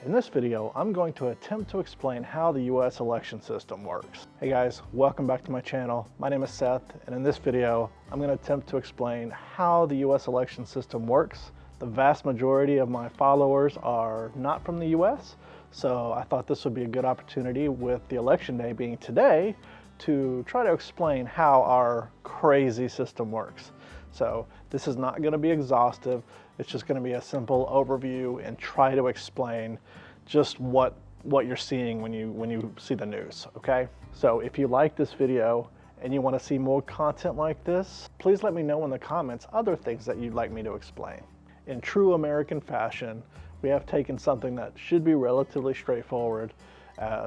In this video, I'm going to attempt to explain how the US election system works. Hey guys, welcome back to my channel. My name is Seth, and in this video, I'm going to attempt to explain how the US election system works. The vast majority of my followers are not from the US, so I thought this would be a good opportunity with the election day being today to try to explain how our crazy system works. So this is not going to be exhaustive. It's just going to be a simple overview and try to explain just what you're seeing when you see the news, okay? So if you like this video and you want to see more content like this, please let me know in the comments other things that you'd like me to explain. In true American fashion, we have taken something that should be relatively straightforward,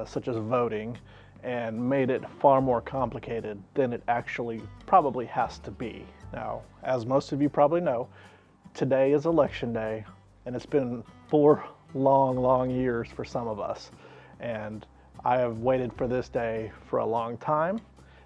such as voting, and made it far more complicated than it actually probably has to be. Now, as most of you probably know, today is election day, and it's been 4 long years for some of us. And I have waited for this day for a long time.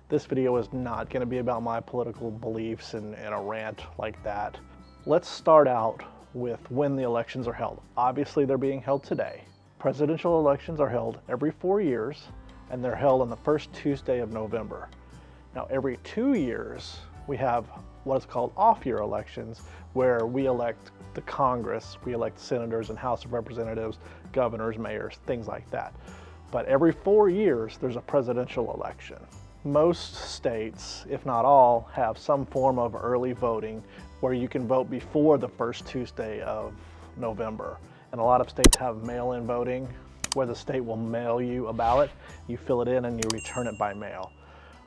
This video is not going to be about my political beliefs and a rant like that. Let's start out with when the elections are held. Obviously, they're being held today. Presidential elections are held every 4 years, and they're held on the first Tuesday of November. Now, every 2 years, we have what is called off-year elections, where we elect the Congress, we elect senators and House of Representatives, governors, mayors, things like that. But every 4 years, there's a presidential election. Most states, if not all, have some form of early voting where you can vote before the first Tuesday of November. And a lot of states have mail-in voting, where the state will mail you a ballot, you fill it in and you return it by mail.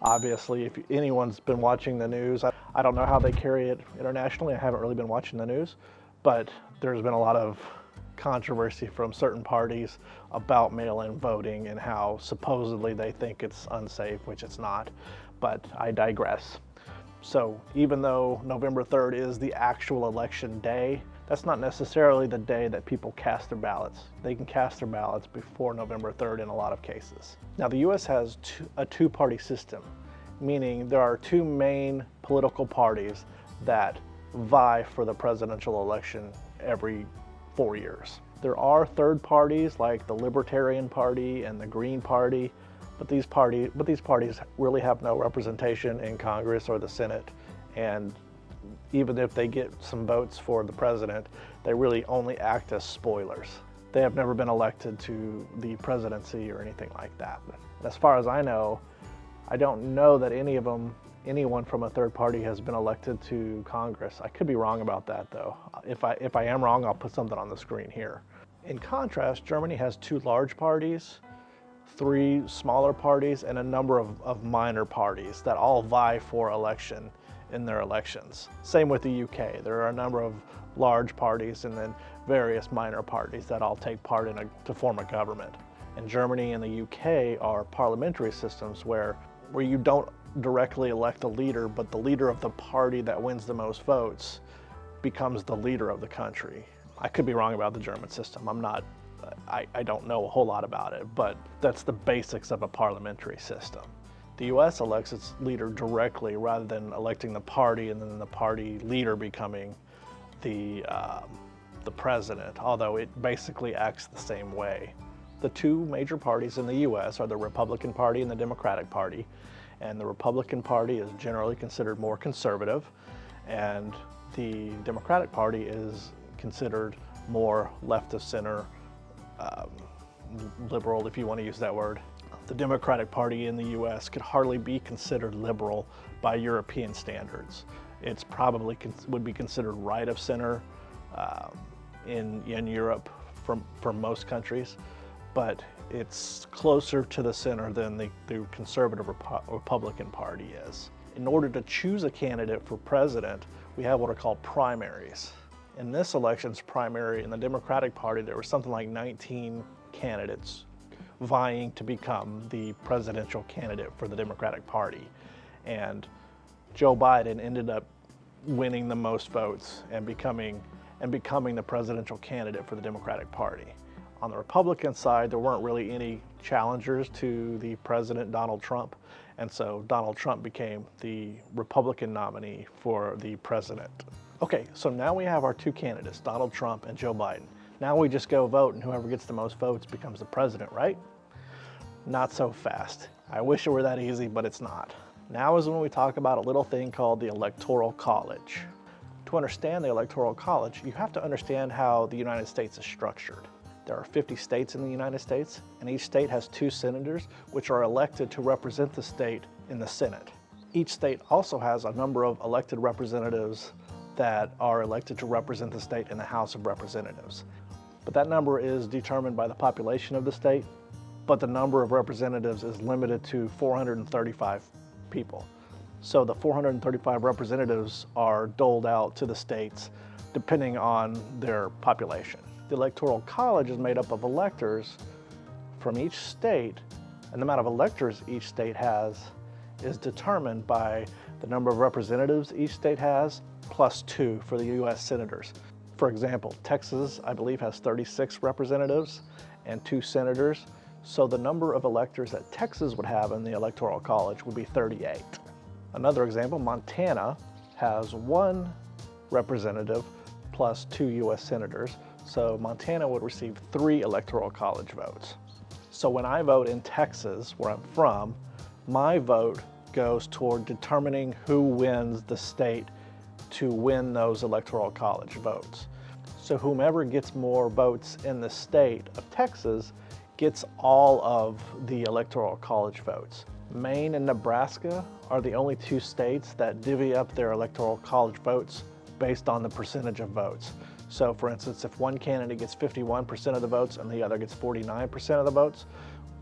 Obviously, if anyone's been watching the news, I don't know how they carry it internationally. I haven't really been watching the news, but there's been a lot of controversy from certain parties about mail-in voting and how supposedly they think it's unsafe, which it's not, but I digress. So even though November 3rd is the actual election day, that's not necessarily the day that people cast their ballots. They can cast their ballots before November 3rd in a lot of cases. Now, the US has a two-party system, meaning there are two main political parties that vie for the presidential election every 4 years. There are third parties like the Libertarian Party and the Green Party, but these parties really have no representation in Congress or the Senate, and even if they get some votes for the president, they really only act as spoilers. They have never been elected to the presidency or anything like that. As far as I know, I don't know that anyone from a third party has been elected to Congress. I could be wrong about that though. If I am wrong, I'll put something on the screen here. In contrast, Germany has 2 large parties, 3 smaller parties, and a number of minor parties that all vie for election in their elections. Same with the UK. There are a number of large parties and then various minor parties that all take part to form a government. In Germany and the UK are parliamentary systems where you don't directly elect a leader, but the leader of the party that wins the most votes becomes the leader of the country. I could be wrong about the German system. I don't know a whole lot about it, but that's the basics of a parliamentary system. The US elects its leader directly rather than electing the party and then the party leader becoming the president, although it basically acts the same way. The 2 major parties in the US are the Republican Party and the Democratic Party, and the Republican Party is generally considered more conservative, and the Democratic Party is considered more left of center, liberal, if you want to use that word. The Democratic Party in the US could hardly be considered liberal by European standards. It's probably would be considered right of center in Europe for most countries, but it's closer to the center than the conservative Republican Party is. In order to choose a candidate for president, we have what are called primaries. In this election's primary in the Democratic Party, there was something like 19 candidates vying to become the presidential candidate for the Democratic Party. And Joe Biden ended up winning the most votes and becoming the presidential candidate for the Democratic Party. On the Republican side, there weren't really any challengers to the president, Donald Trump, and so Donald Trump became the Republican nominee for the president. Okay, so now we have our 2 candidates, Donald Trump and Joe Biden. Now we just go vote and whoever gets the most votes becomes the president, right? Not so fast. I wish it were that easy, but it's not. Now is when we talk about a little thing called the Electoral College. To understand the Electoral College, you have to understand how the United States is structured. There are 50 states in the United States, and each state has 2 senators, which are elected to represent the state in the Senate. Each state also has a number of elected representatives that are elected to represent the state in the House of Representatives. But that number is determined by the population of the state, but the number of representatives is limited to 435 people. So the 435 representatives are doled out to the states depending on their population. The Electoral College is made up of electors from each state, and the amount of electors each state has is determined by the number of representatives each state has, plus 2 for the U.S. senators. For example, Texas, I believe, has 36 representatives and 2 senators, so the number of electors that Texas would have in the Electoral College would be 38. Another example, Montana has 1 representative plus 2 U.S. senators, so Montana would receive 3 Electoral College votes. So when I vote in Texas, where I'm from, my vote goes toward determining who wins the state to win those Electoral College votes. So whomever gets more votes in the state of Texas gets all of the Electoral College votes. Maine and Nebraska are the only 2 states that divvy up their Electoral College votes based on the percentage of votes. So for instance, if one candidate gets 51% of the votes and the other gets 49% of the votes,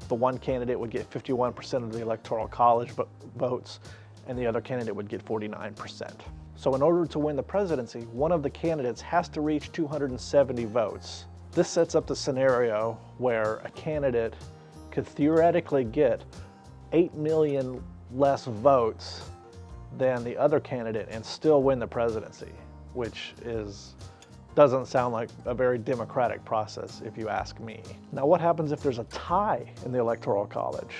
the one candidate would get 51% of the Electoral College votes and the other candidate would get 49%. So in order to win the presidency, one of the candidates has to reach 270 votes. This sets up the scenario where a candidate could theoretically get 8 million less votes than the other candidate and still win the presidency, which doesn't sound like a very democratic process if you ask me. Now what happens if there's a tie in the Electoral College?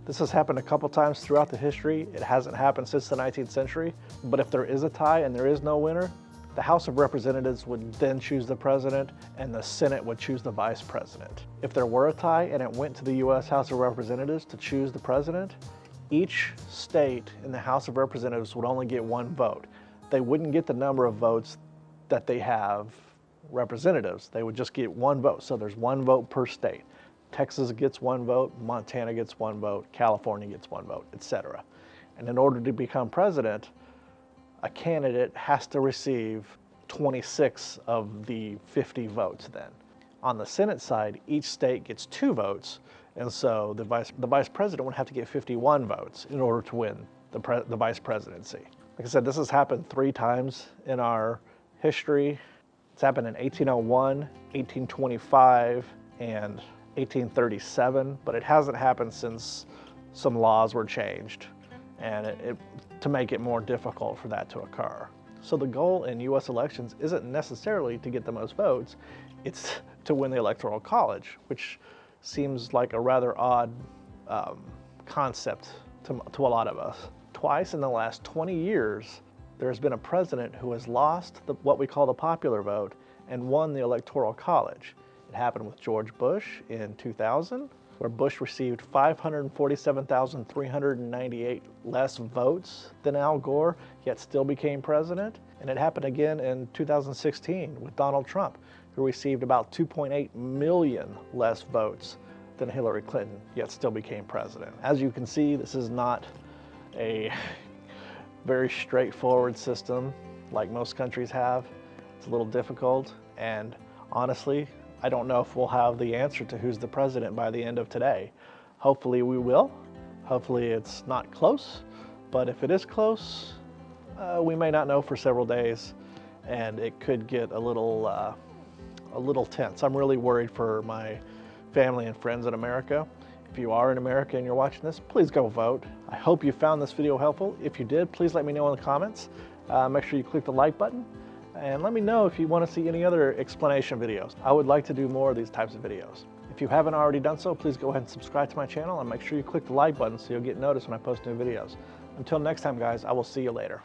This has happened a couple times throughout the history. It hasn't happened since the 19th century, but if there is a tie and there is no winner, the House of Representatives would then choose the president and the Senate would choose the vice president. If there were a tie and it went to the U.S. House of Representatives to choose the president, each state in the House of Representatives would only get 1 vote. They wouldn't get the number of votes that they have representatives. They would just get 1 vote. So there's 1 vote per state. Texas gets 1 vote, Montana gets 1 vote, California gets 1 vote, etc. And in order to become president, a candidate has to receive 26 of the 50 votes then. On the Senate side, each state gets 2 votes, and so the vice president would have to get 51 votes in order to win the vice presidency. Like I said, this has happened 3 times in our history. It's happened in 1801, 1825, and 1837, but it hasn't happened since some laws were changed and to make it more difficult for that to occur. So the goal in U.S. elections isn't necessarily to get the most votes, it's to win the Electoral College, which seems like a rather odd concept to a lot of us. Twice in the last 20 years, there's been a president who has lost what we call the popular vote and won the Electoral College. It happened with George Bush in 2000, where Bush received 547,398 less votes than Al Gore, yet still became president. And it happened again in 2016 with Donald Trump, who received about 2.8 million less votes than Hillary Clinton, yet still became president. As you can see, this is not a very straightforward system like most countries have. It's a little difficult, and honestly, I don't know if we'll have the answer to who's the president by the end of today. Hopefully we will. Hopefully it's not close, but if it is close, we may not know for several days, and it could get a little tense. I'm really worried for my family and friends in America. If you are in America and you're watching this, please go vote. I hope you found this video helpful. If you did, please let me know in the comments. Make sure you click the like button. And let me know if you want to see any other explanation videos. I would like to do more of these types of videos. If you haven't already done so, please go ahead and subscribe to my channel and make sure you click the like button so you'll get notice when I post new videos. Until next time, guys, I will see you later.